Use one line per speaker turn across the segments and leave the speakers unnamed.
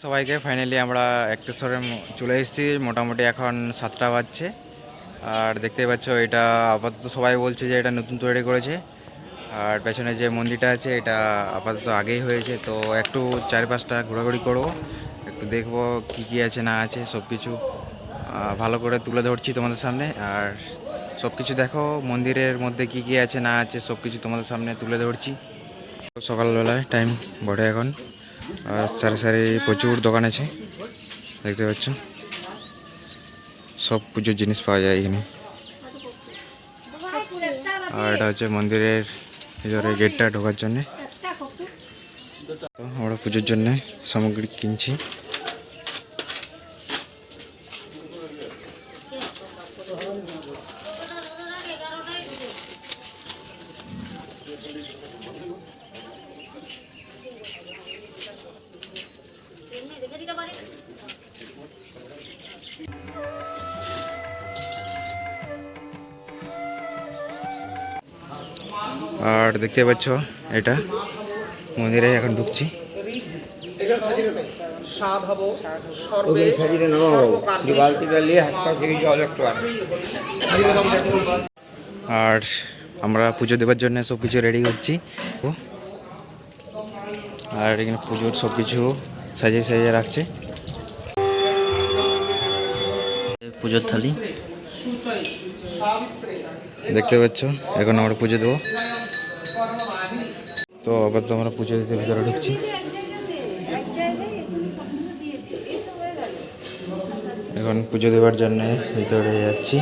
সবাইকে ফাইনালি আমরা একতেশ্বরে চলে এসেছি। মোটামুটি এখন 7টা বাজছে। আর দেখতেই পাচ্ছ এটা আপাতত সবাই বলছে যে এটা নতুন তৈরি করেছে। আর পেছনে যে মন্দিরটা আছে এটা আপাতত আগেই হয়েছে। তো একটু চারপাশটা ঘোরাঘুরি করবো, একটু দেখবো কী কী আছে না আছে সব কিছু ভালো করে তুলে ধরছি তোমাদের সামনে। আর সব কিছু দেখো মন্দিরের মধ্যে কী কী আছে না আছে সব কিছু তোমাদের সামনে তুলে ধরছি। সকালবেলায় টাইম বটে এখন, আর চারি সারি প্রচুর দোকান আছে দেখতে পাচ্ছ। সব পুজোর জিনিস পাওয়া যায় এখানে। আর এটা হচ্ছে মন্দিরের ভিতরে গেটটা ঢোকার জন্যে। আমরা পুজোর জন্য সামগ্রী কিনছি। আর দেখতে পাচ্ছ এটা মন্দিরে এখন ঢুকছি। আর আমরা পুজো দেওয়ার জন্য সব কিছু রেডি করছি। আর এখানে পুজোর সব কিছু সাজিয়ে সাজিয়ে রাখছে। পুজোর থালি দেখতে পাচ্ছ। এখন আমরা পুজো দেবো। তো আবার তো আমরা পুজো দিতে ভিতরে ঢুকছি। এখন পুজো দেওয়ার জন্য ভিতরে যাচ্ছি।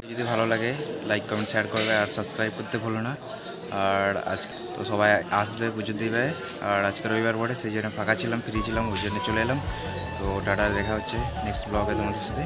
যদি ভালো লাগে লাইক কমেন্ট শেয়ার করবে আর সাবস্ক্রাইব করতে ভুলো না। আর আজকে তো সবাই আসবে পুজো দিবে। আর আজকে রবিবার পরে সেই জন্য ফাঁকা ছিলাম, ফ্রি ছিলাম, ওই জন্য চলে এলাম। তো টাটা, দেখা হচ্ছে নেক্সট ব্লগে তোমাদের সাথে।